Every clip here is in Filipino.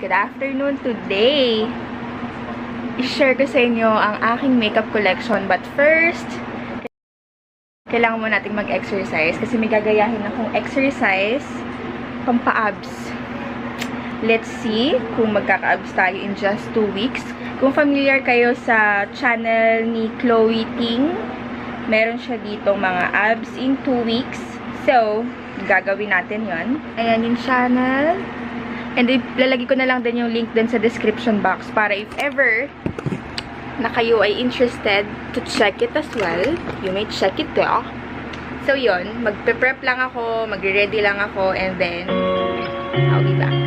Good afternoon. Today, i-share ko sa inyo ang aking makeup collection. But first, kailangan mo nating mag-exercise kasi may gagayahin akong exercise pampa-abs. Let's see kung magkaka-abs tayo in just 2 weeks. Kung familiar kayo sa channel ni Chloe Ting, meron siya dito mga abs in 2 weeks. So, gagawin natin yon. Ayan yung channel. And lalagay ko na lang din yung link din sa description box para if ever na kayo ay interested to check it as well, you may check it there. So yun, magpe-prep lang ako, magre-ready lang ako, and then I'll be back.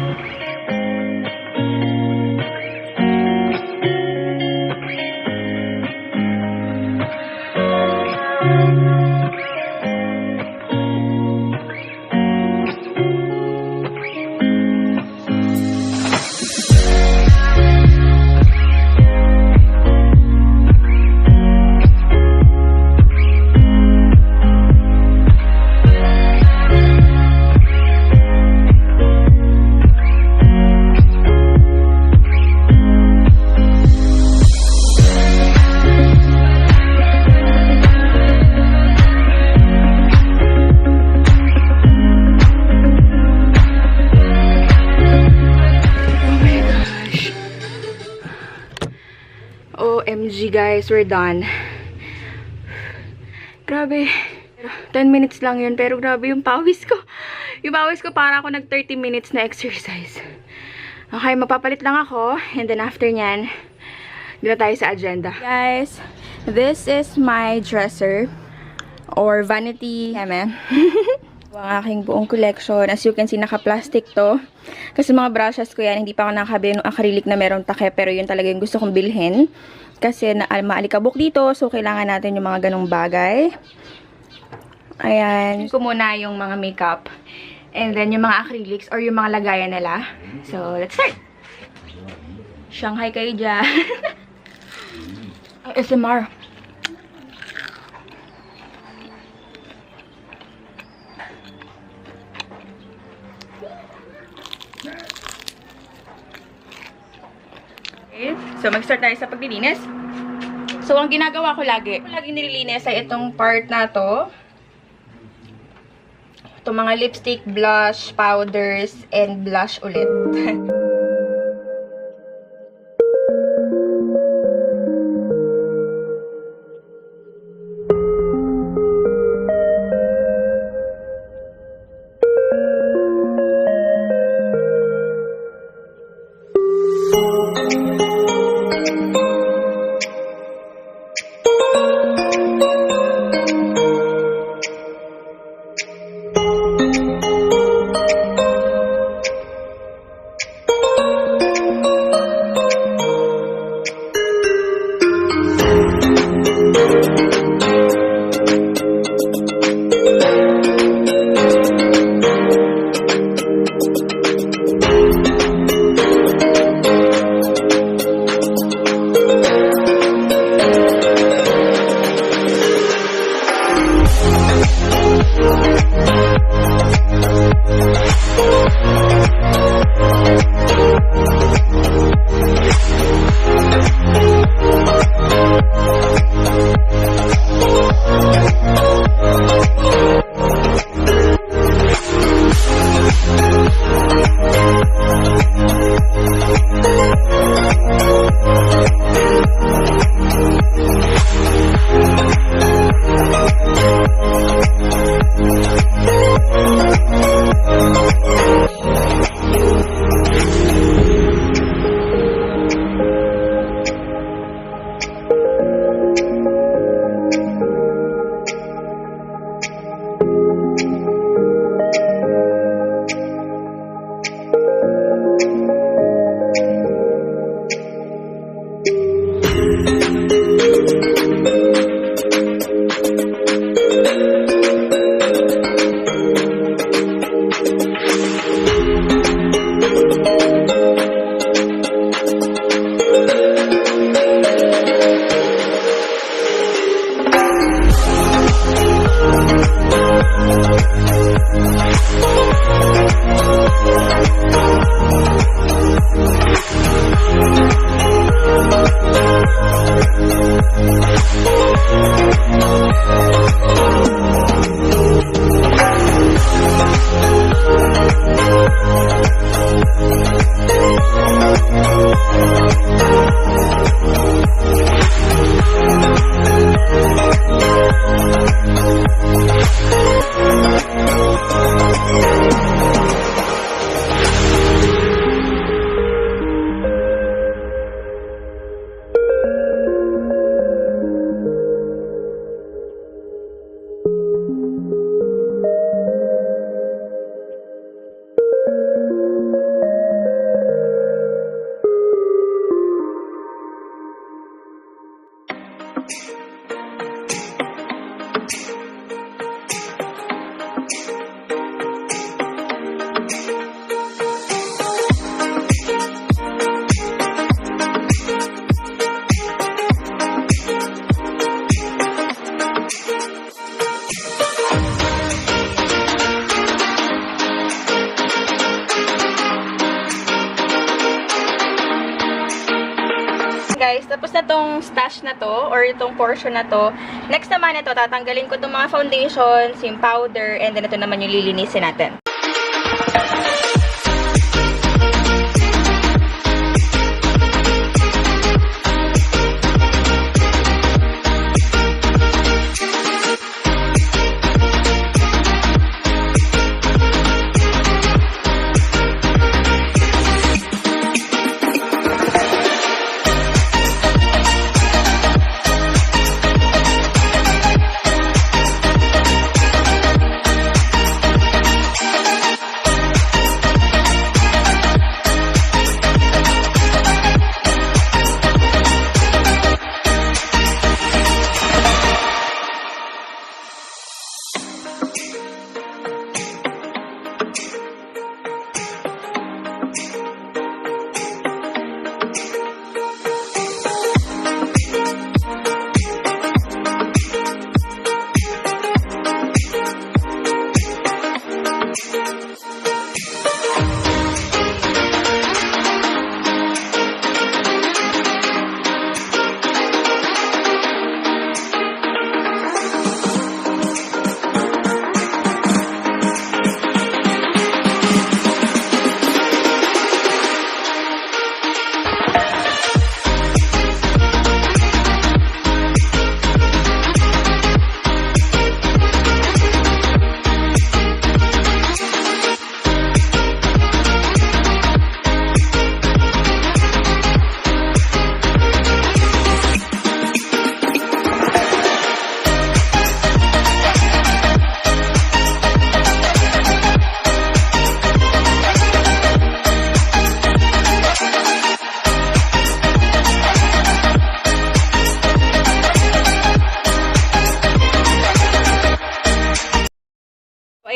OMG guys, we're done. Grabe. 10 minutes lang yun, pero grabe yung pawis ko. Yung pawis ko para ako nag 30 minutes na exercise. Okay, magpapalit lang ako. And then after nyan, dito tayo sa agenda. Guys, this is my dresser. Or vanity. Eme. Ang aking buong collection. As you can see, naka-plastic to. Kasi mga brushes ko yan, hindi pa ako nakakabili ng acrylic na meron takip. Pero yun talaga yung gusto kong bilhin. Kasi maalikabok dito. So, kailangan natin yung mga ganong bagay. Ayan. Ko muna yung mga makeup. And then, yung mga acrylics or yung mga lagayan nila. So, let's start! Shanghai kayo dyan. SMR. So, mag-start tayo sa paglilinis. So, ang ginagawa ko lagi nililinis ay itong part na to. Itong mga lipstick, blush, powders, and blush ulit. itong stash na to, or itong portion na to. Next naman ito, tatanggalin ko itong mga foundations, yung powder, and then ito naman yung lilinisin natin.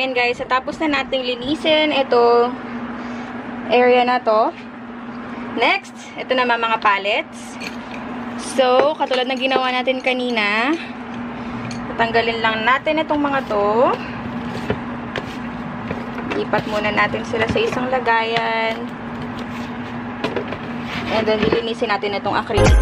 Ayan guys, tapos na nating linisin ito area na to. Next, ito naman mga pallets. So, katulad ng ginawa natin kanina, tatanggalin lang natin itong mga to. Lipat muna natin sila sa isang lagayan. And then, lilinisin natin itong acrylic.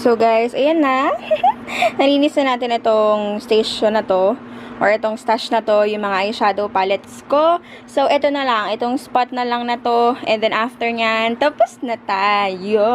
So guys, ayan na. Nalinis na natin itong station na to, or itong stash na to, yung mga eyeshadow palettes ko. So, ito na lang. Itong spot na lang na to. And then after nyan, tapos na tayo.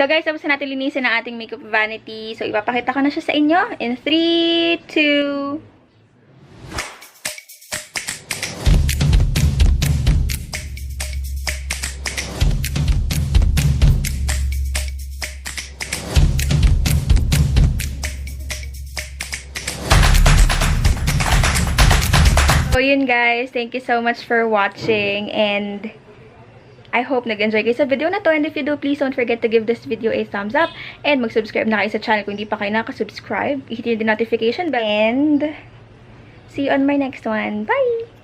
guys, tapos na natin linisin ang ating makeup vanity. So, ipapakita ko na siya sa inyo in 3, 2... So, yun guys. Thank you so much for watching and I hope nag-enjoy kayo sa video na to. And if you do, please don't forget to give this video a thumbs up and mag-subscribe na kayo sa channel kung hindi pa kayo nakasubscribe. I-hit yung notification bell and see you on my next one. Bye!